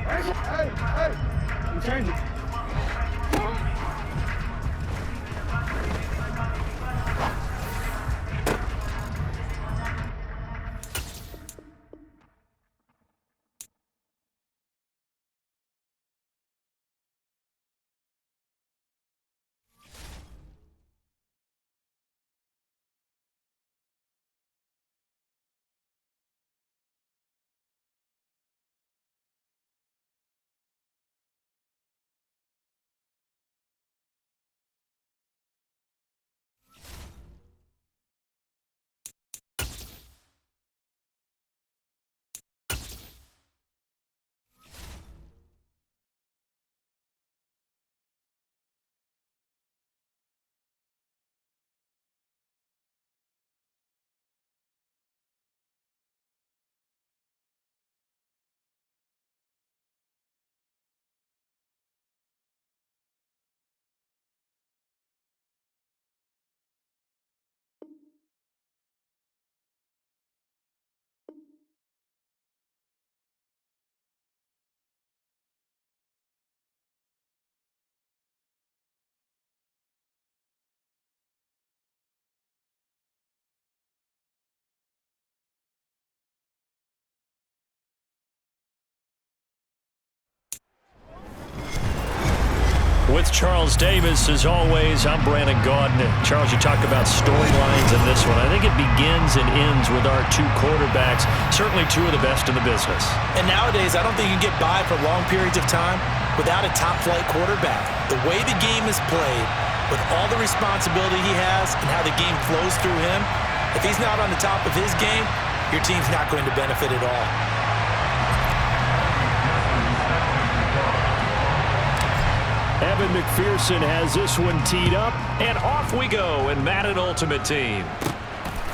Hey, you change it. With Charles Davis, as always, I'm Brandon Gaudin. Charles, you talk about storylines in this one. I think it begins and ends with our two quarterbacks, certainly two of the best in the business. And nowadays, I don't think you can get by for long periods of time without a top-flight quarterback. The way the game is played, with all the responsibility he has and how the game flows through him, if he's not on the top of his game, your team's not going to benefit at all. Evan McPherson has this one teed up, and off we go in Madden Ultimate Team.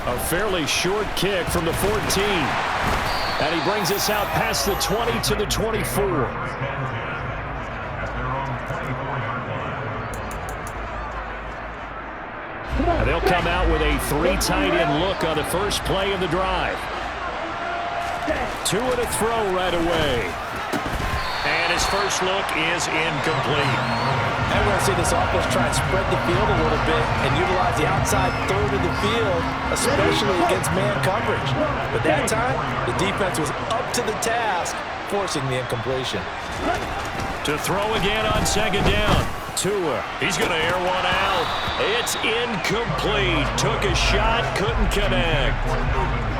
A fairly short kick from the 14. And he brings us out past the 20 to the 24. And they'll come out with a three tight end look on the first play of the drive. Two and a throw right away. And his first look is incomplete. I'm going to see this offense try and spread the field a little bit and utilize the outside third of the field, especially against man coverage. But that time, the defense was up to the task, forcing the incompletion. To throw again on second down. Tua, he's going to air one out. It's incomplete. Took a shot, couldn't connect.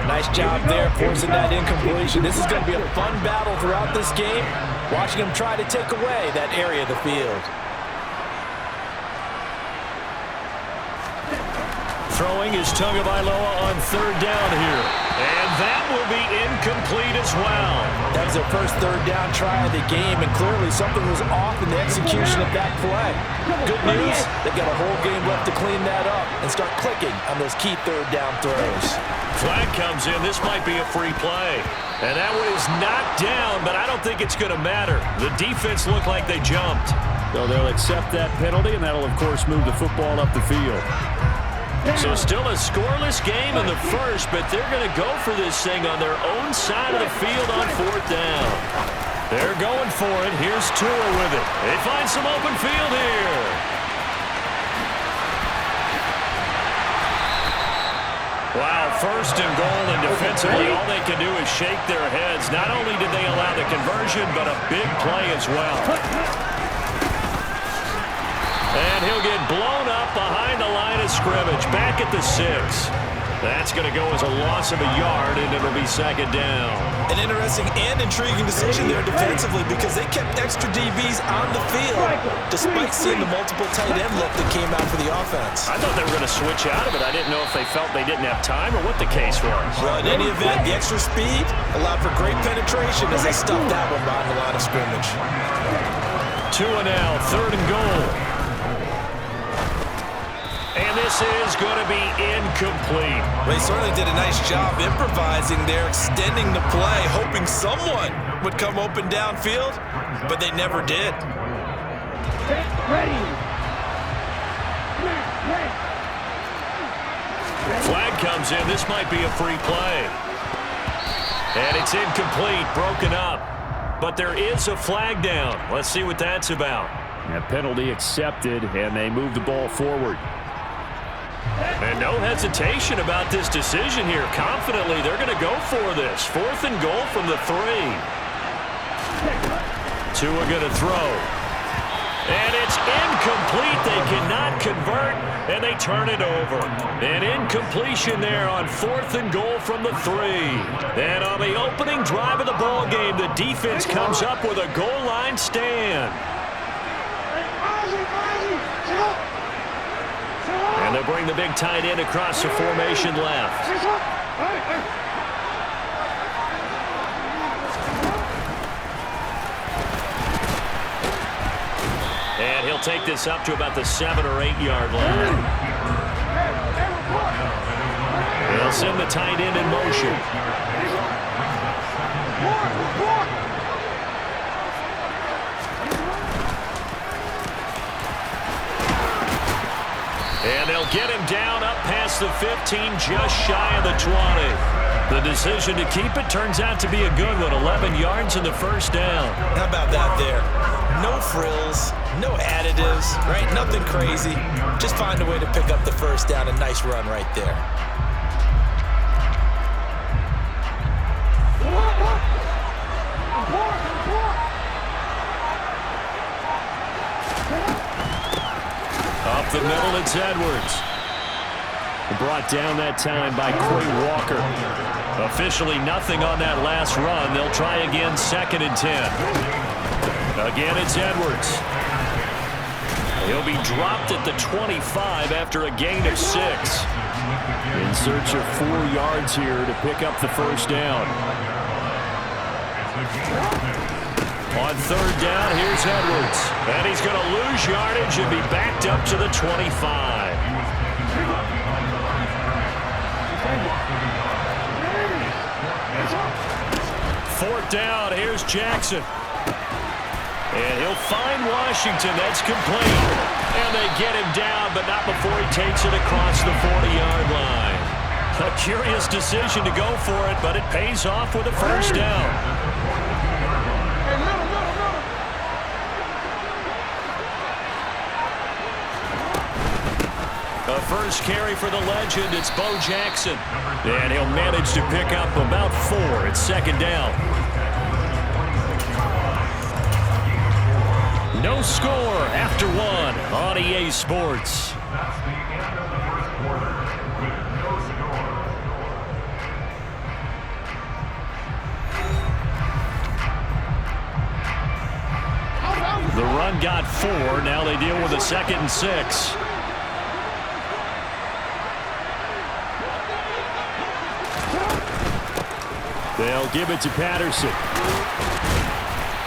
Nice job there, forcing that incompletion. This is going to be a fun battle throughout this game, watching him try to take away that area of the field. Throwing is Tagovailoa on third down here. And that will be incomplete as well. That was their first third down try of the game, and clearly something was off in the execution of that play. Good news, they've got a whole game left to clean that up and start clicking on those key third down throws. Flag comes in. This might be a free play. And that one is knocked down, but I don't think it's going to matter. The defense looked like they jumped. So they'll accept that penalty, and that'll, of course, move the football up the field. So still a scoreless game in the first, but they're going to go for this thing on their own side of the field on fourth down. They're going for it. Here's Tua with it. They find some open field here. Wow, first and goal, and defensively all they can do is shake their heads. Not only did they allow the conversion, but a big play as well. And he'll get blown up behind the line of scrimmage, back at the 6. That's going to go as a loss of a yard, and it'll be second down. An interesting and intriguing decision there defensively, because they kept extra DBs on the field despite seeing the multiple tight end look that came out for the offense. I thought they were going to switch out of it. I didn't know if they felt they didn't have time or what the case was. Well, in any event, the extra speed allowed for great penetration as they stuffed that one behind the line of scrimmage. Tua now, third and goal. And this is going to be incomplete. They certainly did a nice job improvising there, extending the play, hoping someone would come open downfield, but they never did. Flag comes in. This might be a free play. And it's incomplete, broken up. but there is a flag down. Let's see what that's about. That penalty accepted, and they move the ball forward. And no hesitation about this decision here. Confidently, they're going to go for this. 4th and goal from the 3. Tua going to throw. And it's incomplete. They cannot convert, and they turn it over. An incompletion there on 4th and goal from the 3. And on the opening drive of the ball game, the defense comes up with a goal line stand. And they'll bring the big tight end across the formation left. And he'll take this up to about the 7 or 8 yard line. They'll send the tight end in motion. And they'll get him down up past the 15, just shy of the 20. The decision to keep it turns out to be a good one. 11 yards in the first down. How about that there? No frills, no additives, right? Nothing crazy. Just find a way to pick up the first down. A nice run right there. Up the middle, it's Edwards. Brought down that time by Quay Walker. Officially nothing on that last run. They'll try again, 2nd and 10. Again, it's Edwards. He'll be dropped at the 25 after a gain of 6. In search of 4 yards here to pick up the first down. On 3rd down, here's Edwards. And he's going to lose yardage and be backed up to the 25. 4th down, here's Jackson. And he'll find Washington. That's complete. And they get him down, but not before he takes it across the 40-yard line. A curious decision to go for it, but it pays off with a first down. A first carry for the legend. It's Bo Jackson. And he'll manage to pick up about 4. It's 2nd down. No score after 1 on EA Sports. The run got 4. Now they deal with a 2nd and 6. They'll give it to Patterson.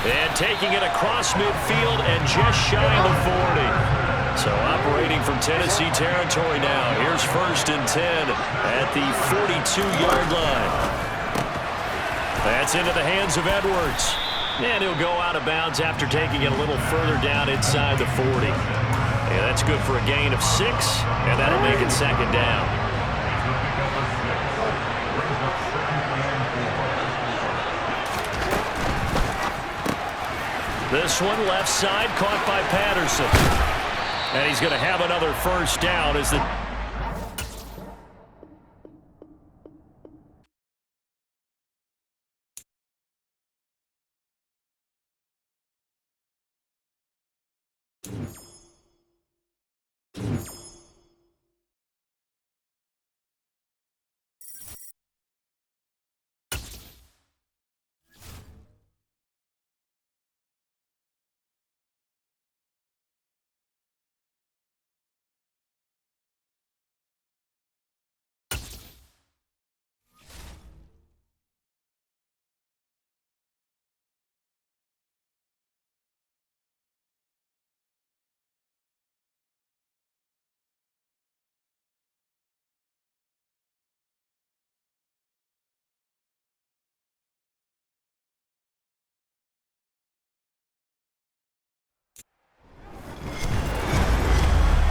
And taking it across midfield and just shy of the 40. So operating from Tennessee territory now. Here's 1st and 10 at the 42-yard line. That's into the hands of Edwards. And he'll go out of bounds after taking it a little further down inside the 40. And that's good for a gain of 6, and that'll make it 2nd down. This one left side caught by Patterson. And he's going to have another first down as the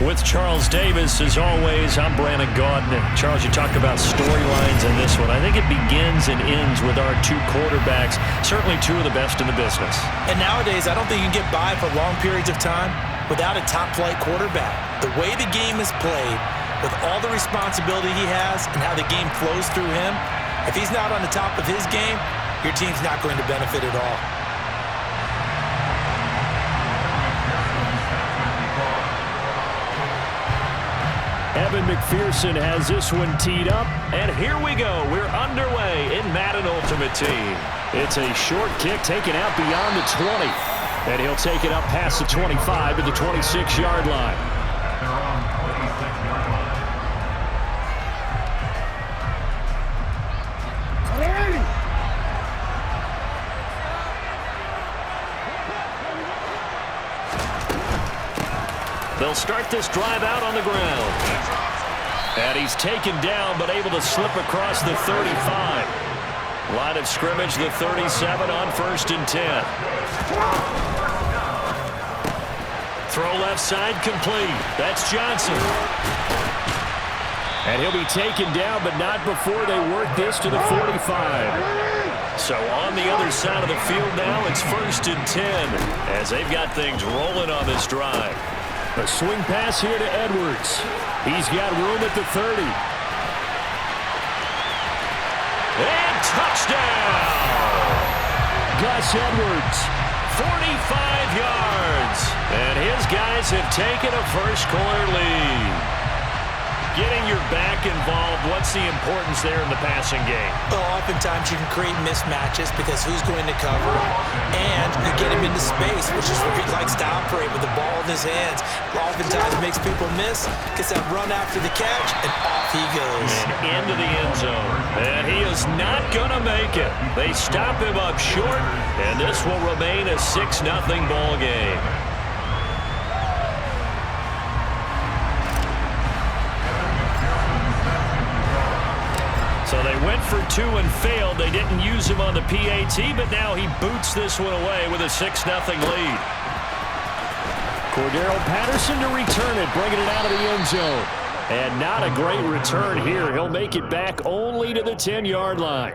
With Charles Davis, as always, I'm Brandon Gaudin. Charles, you talk about storylines in this one. I think it begins and ends with our two quarterbacks, certainly two of the best in the business. And nowadays, I don't think you can get by for long periods of time without a top-flight quarterback. The way the game is played, with all the responsibility he has and how the game flows through him, if he's not on the top of his game, your team's not going to benefit at all. Evan McPherson has this one teed up, and here we go. We're underway in Madden Ultimate Team. It's a short kick taken out beyond the 20, and he'll take it up past the 25 to the 26-yard line. They'll start this drive out on the ground. And he's taken down, but able to slip across the 35. Line of scrimmage, the 37 on 1st and 10. Throw left side complete. That's Johnson. And he'll be taken down, but not before they work this to the 45. So on the other side of the field now, it's 1st and 10 as they've got things rolling on this drive. A swing pass here to Edwards. He's got room at the 30. And touchdown! Gus Edwards, 45 yards. And his guys have taken a first-quarter lead. Getting your back involved, what's the importance there in the passing game? Well, oftentimes you can create mismatches because who's going to cover him, and you get him into space, which is where he likes to operate with the ball in his hands. Oftentimes makes people miss, gets that run after the catch, and off he goes. And into the end zone. And he is not going to make it. They stop him up short, and this will remain a 6-0 ball game. So they went for 2 and failed. They didn't use him on the PAT, but now he boots this one away with a 6-0 lead. Cordero Patterson to return it, bringing it out of the end zone. And not a great return here. He'll make it back only to the 10-yard line.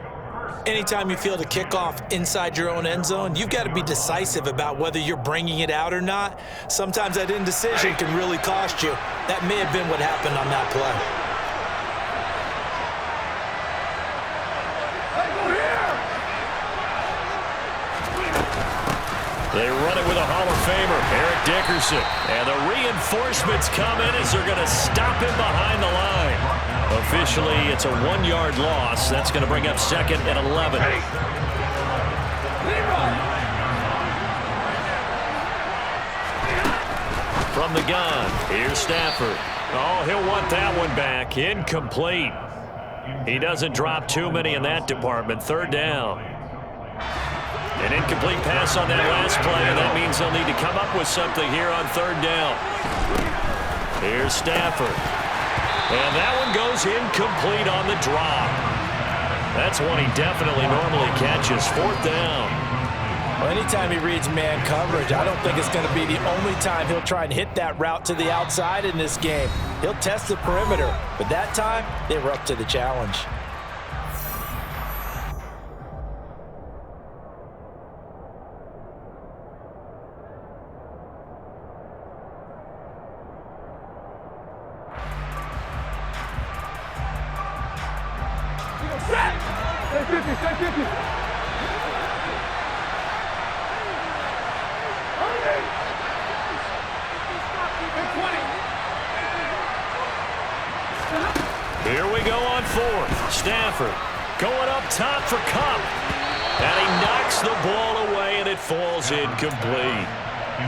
Anytime you field a kickoff inside your own end zone, you've got to be decisive about whether you're bringing it out or not. Sometimes that indecision can really cost you. That may have been what happened on that play. They run it with a Hall of Famer, Eric Dickerson. And the reinforcements come in as they're going to stop him behind the line. Officially, it's a 1-yard loss. That's going to bring up 2nd and 11. From the gun, here's Stafford. Oh, he'll want that one back. Incomplete. He doesn't drop too many in that department. 3rd down. An incomplete pass on that last play, and that means they'll need to come up with something here on 3rd down. Here's Stafford. And that one goes incomplete on the drop. That's one he definitely normally catches. 4th down. Well, anytime he reads man coverage, I don't think it's going to be the only time he'll try and hit that route to the outside in this game. He'll test the perimeter, but that time, they were up to the challenge. Here we go on 4th. Stafford going up top for Cup. And he knocks the ball away, and it falls incomplete.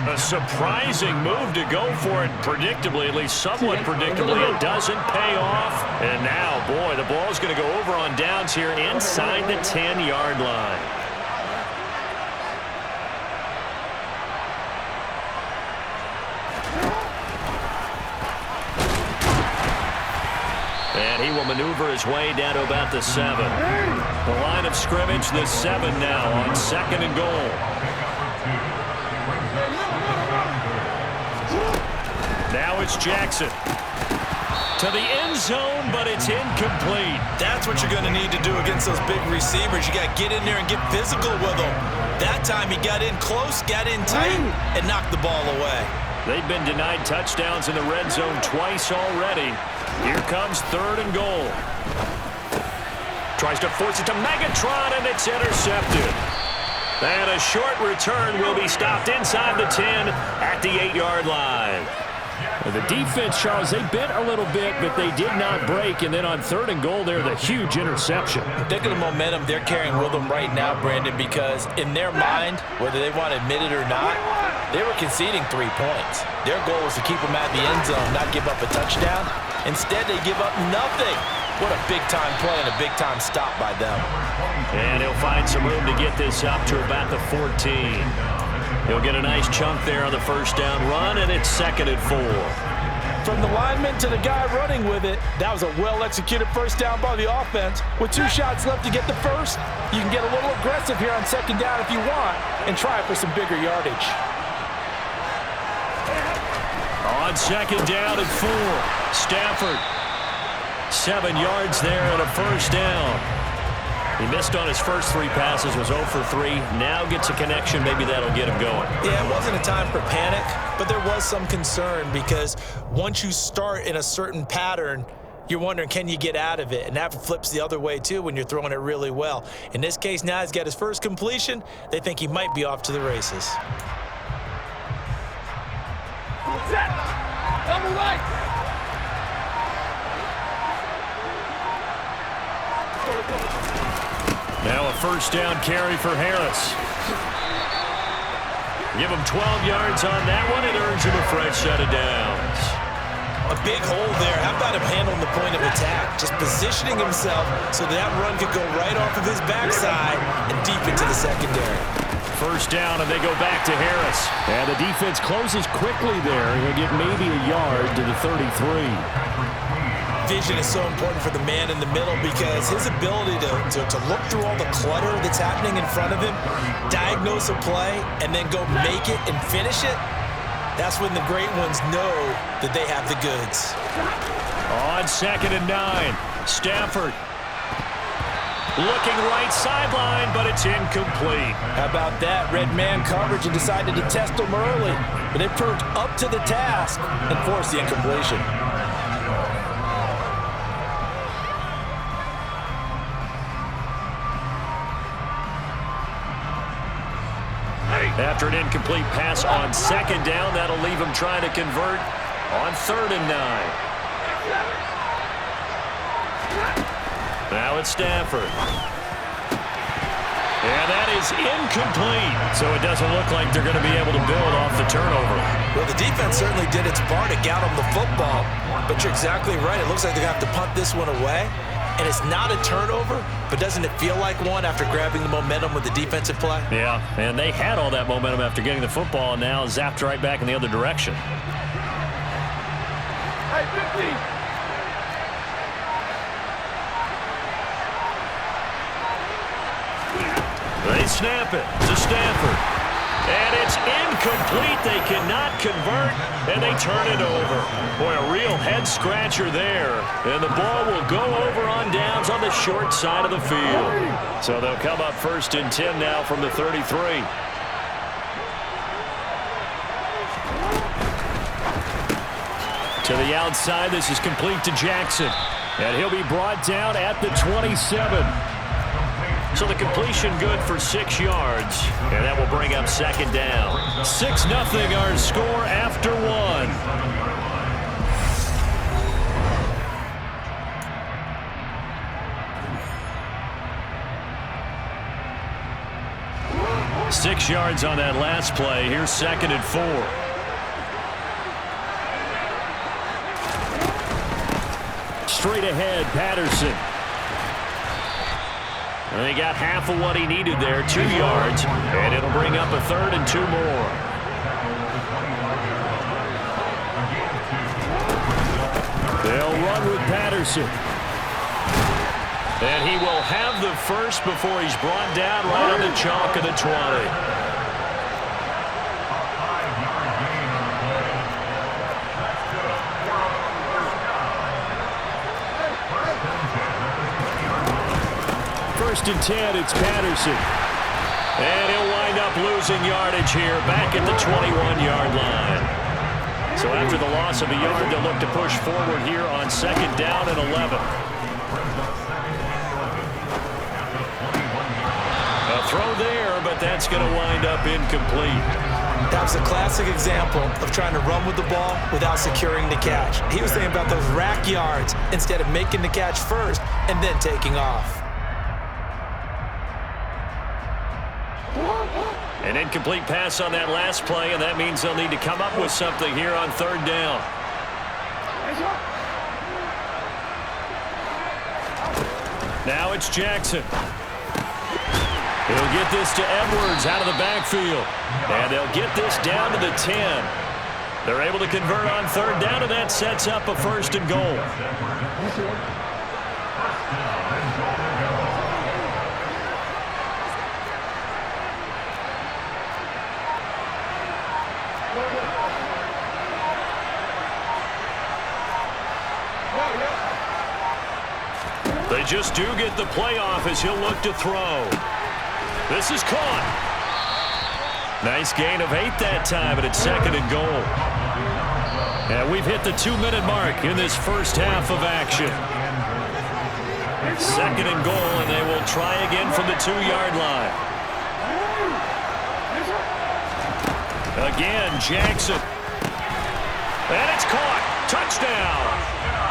A surprising move to go for it predictably, at least somewhat predictably. It doesn't pay off. And now, boy, the ball's going to go over on downs here inside the 10-yard line. And he will maneuver his way down to about the 7. The line of scrimmage, the 7 now on 2nd and goal. Now it's Jackson. To the end zone, but it's incomplete. That's what you're going to need to do against those big receivers. You got to get in there and get physical with them. That time he got in close, got in tight, and knocked the ball away. They've been denied touchdowns in the red zone twice already. Here comes 3rd and goal. Tries to force it to Megatron, and it's intercepted. And a short return will be stopped inside the 10 at the 8-yard line. The defense, Charles, they bit a little bit, but they did not break. And then on 3rd and goal there, the huge interception. Think of the momentum they're carrying with them right now, Brandon, because in their mind, whether they want to admit it or not, they were conceding 3 points. Their goal was to keep them at the end zone, not give up a touchdown. Instead, they give up nothing. What a big-time play and a big-time stop by them. And he'll find some room to get this up to about the 14. He'll get a nice chunk there on the 1st down run, and it's 2nd and 4. From the lineman to the guy running with it, that was a well-executed 1st down by the offense. With 2 shots left to get the 1st, you can get a little aggressive here on 2nd down if you want and try for some bigger yardage. On 2nd down and 4, Stafford. 7 yards there and a 1st down. He missed on his first 3 passes, was 0 for 3. Now gets a connection. Maybe that'll get him going. Yeah, it wasn't a time for panic, but there was some concern because once you start in a certain pattern, you're wondering, can you get out of it? And that flips the other way, too, when you're throwing it really well. In this case, now he's got his first completion. They think he might be off to the races. Double right. Now a 1st down carry for Harris. Give him 12 yards on that one. It earns him a fresh set of downs. A big hole there. How about him handling the point of attack? Just positioning himself so that run could go right off of his backside and deep into the secondary. 1st down, and they go back to Harris. And the defense closes quickly there. He'll get maybe a yard to the 33. Vision is so important for the man in the middle because his ability to look through all the clutter that's happening in front of him, diagnose a play, and then go make it and finish it, that's when the great ones know that they have the goods. On 2nd and 9, Stafford. Looking right sideline, but it's incomplete. How about that? Red man coverage and decided to test them early, but it proved up to the task and forced the incompletion. After an incomplete pass on 2nd down, that'll leave him trying to convert on 3rd and 9. Now it's Stafford. And that is incomplete. So it doesn't look like they're going to be able to build off the turnover. Well, the defense certainly did its part to get them the football. But you're exactly right. It looks like they're going to have to punt this one away. And it's not a turnover, but doesn't it feel like one after grabbing the momentum with the defensive play? Yeah, and they had all that momentum after getting the football and now zapped right back in the other direction. Hey, 50. They snap it to Stafford. And it's incomplete. They cannot convert, and they turn it over. Boy, a real head-scratcher there. And the ball will go over on downs on the short side of the field. So they'll come up 1st and 10 now from the 33. To the outside, this is complete to Jackson. And he'll be brought down at the 27. So the completion good for 6 yards. And that will bring up 2nd down. 6-0 our score after 1. Six yards on that last play. Here's 2nd and 4. Straight ahead, Patterson. And he got half of what he needed there, 2 yards, and it'll bring up a 3rd and 2 more. They'll run with Patterson. And he will have the first before he's brought down right on the chalk of the 20. 1st and 10, it's Patterson. And he'll wind up losing yardage here, back at the 21-yard line. So after the loss of a yard, they'll look to push forward here on 2nd down and 11. A throw there, but that's going to wind up incomplete. That was a classic example of trying to run with the ball without securing the catch. He was thinking about those rack yards instead of making the catch first and then taking off. An incomplete pass on that last play, and that means they'll need to come up with something here on 3rd down. Now it's Jackson. He'll get this to Edwards out of the backfield. And they'll get this down to the 10. They're able to convert on 3rd down, and that sets up a 1st and goal. They just do get the playoff as he'll look to throw. This is caught. Nice gain of 8 that time, but it's 2nd and goal. And we've hit the 2-minute mark in this first half of action. 2nd and goal, and they will try again from the 2-yard line. Again, Jackson. And it's caught. Touchdown.